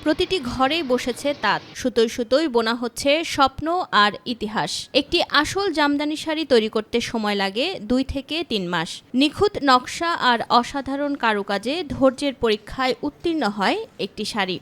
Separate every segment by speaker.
Speaker 1: প্রতিটি ঘরেই বসেছে তাঁত, সুতোয় সুতোয় বোনা হচ্ছে স্বপ্ন আর ইতিহাস। একটি আসল জামদানি শাড়ি তৈরি করতে সময় লাগে 2 থেকে 3 মাস। নিখুঁত নকশা আর অসাধারণ কারুকাজে ধৈর্যের পরীক্ষায় উত্তীর্ণ হয় একটি শাড়ি।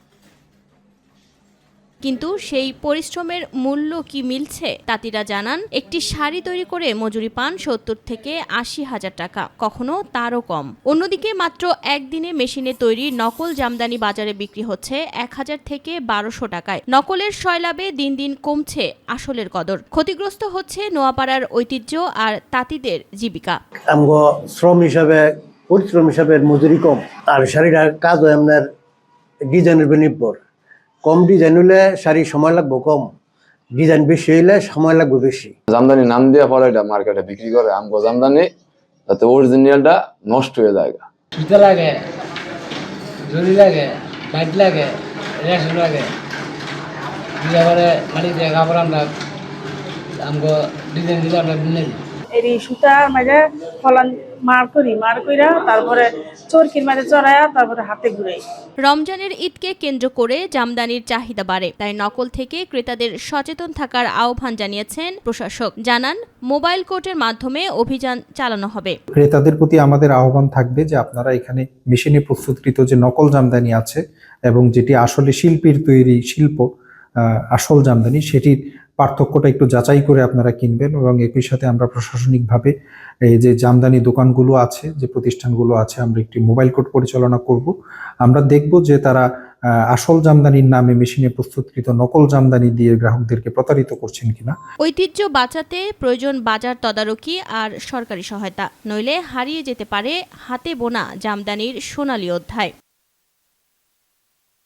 Speaker 1: কিন্তু সেই পরিশ্রমের মূল্য কি মিলছে? তাঁতিরা জানান, একটি শাড়ি তৈরি করে মজুরি পান 70 থেকে 80 হাজার টাকা, কখনো তারও কম। অন্যদিকে মাত্র একদিনে মেশিনে তৈরি নকল জামদানি বাজারে বিক্রি হচ্ছে 1000 থেকে 1200 টাকায়। নকলের সয়লাবে দিন দিন কমছে আসলের কদর। ক্ষতিগ্রস্ত হচ্ছে নোয়াপাড়ার ঐতিহ্য আর তাঁতিদের জীবিকা।
Speaker 2: আমগো শ্রম হিসাবে পরিশ্রম হিসাবে মজুরি কম, আর শাড়িটার কাজ হয় আপনার ডিজাইনের উপর নির্ভর। কম ডিজাইন হলে শাড়ি সময় লাগবে কম, ডিজাইন বেশি হইলে সময় লাগবে বেশি।
Speaker 3: জামদানি নাম দিয়ে পরে এটা মার্কেটে বিক্রি করে আমগো জামদানি, যাতে অরিজিনালটা নষ্ট হয়ে যায়।
Speaker 4: সুতা লাগে, জরি লাগে, লাইট লাগে, রেশন লাগে, দিয়ে পরে মাটি দিয়ে কাপড় আমরা আমগো ডিজাইন দিলে আমরা বিনে দিই।
Speaker 5: এই সুতা মাঝে ফলন মার কইরা তারপরে চরকির মাঝে চড়াইয়া তারপরে হাতে ঘুরাই।
Speaker 1: রমজানের ঈদকে কেন্দ্র করে জামদানির চাহিদা বাড়ে, তাই নকল থেকে ক্রেতাদের সচেতন থাকার আহ্বান জানিয়েছেন প্রশাসক। জানান, মোবাইল কোর্টের মাধ্যমে অভিযান চালানো হবে।
Speaker 6: ক্রেতাদের প্রতি আমাদের আহ্বান থাকবে যে আপনারা এখানে মেশিনে প্রস্তুতকৃত যে নকল জামদানি আছে এবং যেটি আসলে শিল্পীর তৈরি শিল্প আসল জামদানি, সেটির পার্থক্যটা একটু যাচাই করে আপনারা কিনবেন। এবং একই সাথে আমরা প্রশাসনিকভাবে এই যে জামদানি দোকানগুলো আছে, যে প্রতিষ্ঠানগুলো আছে, আমরা একটি মোবাইল কোর্ট পরিচালনা করব। আমরা দেখব যে তারা আসল জামদানির নামে মেশিনে প্রস্তুতকৃত নকল জামদানি দিয়ে গ্রাহকদেরকে প্রতারিত করছেন কিনা।
Speaker 1: ঐতিহ্য বাঁচাতে প্রয়োজন বাজার তদারকি আর সরকারি সহায়তা, নইলে হারিয়ে যেতে পারে হাতে বোনা জামদানির সোনালী অধ্যায়।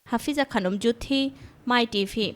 Speaker 1: হাফিজা খানম জুথি, মাই টিভি।